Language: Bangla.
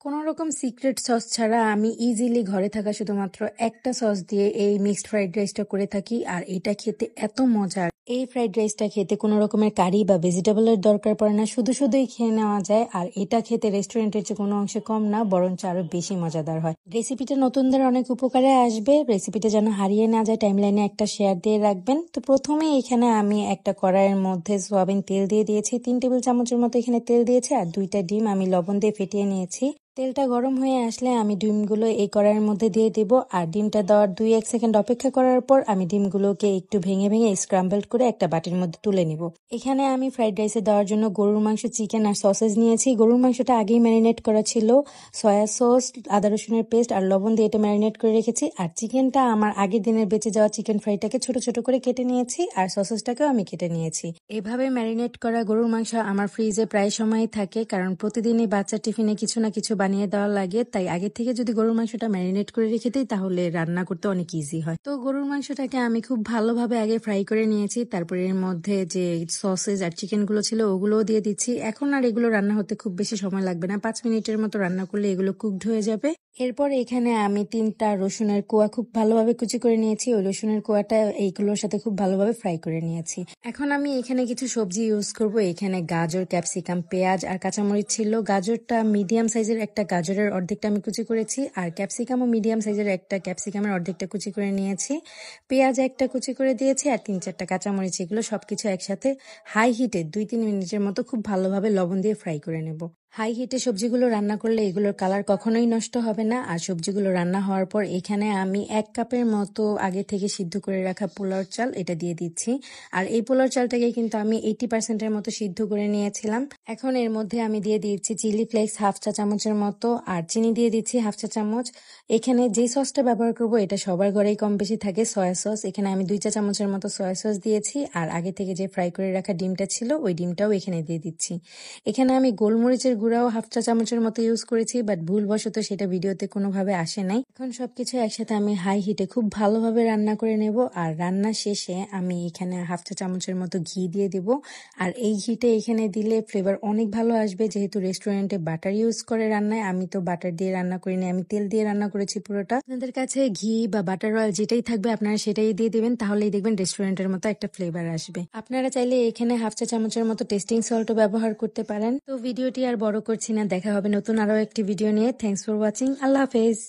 কোনো রকম সিক্রেট সস ছাড়া আমি ইজিলি ঘরে থাকা শুধুমাত্র একটা সস দিয়ে এই মিক্সড ফ্রাইড রাইসটা করে থাকি, আর এটা খেতে এত মজার। এই ফ্রাইড রাইসটা খেতে কোনো রকমের কারি বা ভেজিটেবলের দরকার পড়ে না, শুধু শুধুই খেয়ে নেওয়া যায়। আর এটা খেতে রেস্টুরেন্টের চেয়ে কোনো অংশে কম না, বরঞ্চ আরো বেশি মজাদার হয়। রেসিপিটা নতুনদের অনেক উপকারে আসবে। রেসিপিটা যেন হারিয়ে না যায়, টাইমলাইনে একটা শেয়ার দিয়ে রাখবেন। তো প্রথমে এখানে আমি একটা কড়াইয়ের মধ্যে সোয়াবিন তেল দিয়ে দিয়েছি, 3 টেবিল চামচের মতো এখানে তেল দিয়েছি, আর 2টা ডিম আমি লবণ দিয়ে ফেটিয়ে নিয়েছি। তেলটা গরম হয়ে আসলে আমি ডিমগুলো এই কড়াইয়ের মধ্যে দিয়ে দিব, আর ডিমটা দেওয়ার 2-1 সেকেন্ড অপেক্ষা করার পর আমি ডিমগুলোকে একটু ভেঙে ভেঙে স্ক্রাম্বল করে একটা বাটির মধ্যে তুলে নিব। এখানে আমি ফ্রাইড রাইসে দেওয়ার জন্য গরুর মাংস, চিকেন আর সসেজ নিয়েছি। গরুর মাংসটা আগেই ম্যারিনেট করা ছিল, সয়া সস, আদা রসুনের পেস্ট আর লবণ দিয়ে এটা ম্যারিনেট করে রেখেছি। আর চিকেনটা আমার আগের দিনের বেঁচে যাওয়া চিকেন ফ্রাইটাকে ছোট ছোট করে কেটে নিয়েছি, আর সসেসটাকেও আমি কেটে নিয়েছি। এভাবে ম্যারিনেট করা গরুর মাংস আমার ফ্রিজে প্রায় সময়ই থাকে, কারণ প্রতিদিনই বাচ্চা টিফিনে কিছু না কিছু বানিয়ে দেওয়া লাগে। তাই আগে থেকে যদি গরুর মাংসটা ম্যারিনেট করে রেখে দিই তাহলে রান্না করতে অনেক ইজি হয়। তো গরুর মাংসটাকে আমি খুব ভালোভাবে আগে ফ্রাই করে নিয়েছি, তারপরে এর মধ্যে যে সসেজ আর চিকেন গুলো ছিল ওগুলোও দিয়ে দিচ্ছি। এখন আর এগুলো রান্না হতে খুব বেশি সময় লাগবে না, 5 মিনিটের মতো রান্না করলে এগুলো কুকড হয়ে যাবে। এরপর এখানে আমি 3টা রসুনের কোয়া খুব ভালোভাবে কুচি করে নিয়েছি। ওই রসুনের কোয়াটা এইগুলোর সাথে খুব ভালোভাবে ফ্রাই করে নিয়েছি। এখন আমি এখানে কিছু সবজি ইউজ করব। এখানে গাজর, ক্যাপসিকাম, পেঁয়াজ আর কাঁচামরিচ ছিল। গাজরটা মিডিয়াম সাইজের একটা গাজরের অর্ধেকটা আমি কুচি করেছি, আর ক্যাপসিকামও মিডিয়াম সাইজের একটা ক্যাপসিকামের অর্ধেকটা কুচি করে নিয়েছি। পেঁয়াজ একটা কুচি করে দিয়েছি, আর 3-4টা কাঁচামরিচ। এগুলো সবকিছু একসাথে হাই হিটে 2-3 মিনিটের মতো খুব ভালোভাবে লবণ দিয়ে ফ্রাই করে নেব। হাই হিটে সবজিগুলো রান্না করলে এগুলোর কালার কখনোই নষ্ট হবে না। আর সবজিগুলো রান্না হওয়ার পর এখানে আমি 1 কাপের মতো আগে থেকে সিদ্ধ করে রাখা পোলাওর চাল এটা দিয়ে দিচ্ছি। আর এই পোলাওর চালটাকে কিন্তু আমি 80%-এর মতো সিদ্ধ করে নিয়েছিলাম। এখন এর মধ্যে আমি দিয়ে দিচ্ছি চিলি ফ্লেক্স 1/2 চা চামচের মতো, আর চিনি দিয়ে দিচ্ছি 1/2 চা চামচ। এখানে যে সসটা ব্যবহার করব এটা সবার ঘরেই কম বেশি থাকে, সয়া সস। এখানে আমি 2 চা চামচের মতো সয়া সস দিয়েছি, আর আগে থেকে যে ফ্রাই করে রাখা ডিমটা ছিল ওই ডিমটাও এখানে দিয়ে দিচ্ছি। এখানে আমি গোলমরিচের গুঁড়াও 1/2 চা চামচের মতো ইউজ করেছি, বাট ভুলবশত সেটা ভিডিওতে কোনোভাবে আসে নাই। এখন সবকিছু একসাথে আমি হাই হিটে খুব ভালোভাবে রান্না করে নেব। আর রান্না শেষে আমি এখানে 1/2 চা চামচের মতো ঘি দিয়ে দেব। আর এই ঘিটা এখানে দিলে ফ্লেভার অনেক ভালো আসবে, যেহেতু রেস্টুরেন্টে বাটার ইউজ করে রান্নায়। আমি তো বাটার দিয়ে রান্না করিনি, আমি তেল দিয়ে রান্না করেছি পুরোটা। আপনাদের কাছে ঘি বা বাটার অয়েল যেটাই থাকবে আপনারা সেটাই দিয়ে দেবেন, তাহলেই দেখবেন রেস্টুরেন্টের মতো একটা ফ্লেভার আসবে। আপনারা চাইলে এখানে 1/2 চা চামচের মতো টেস্টিং সল্টও ব্যবহার করতে পারেন। তো ভিডিওটি আর বড় করছি না, দেখা হবে নতুন আরো একটি ভিডিও নিয়ে। Thanks for watching. আল্লাহ হাফেজ।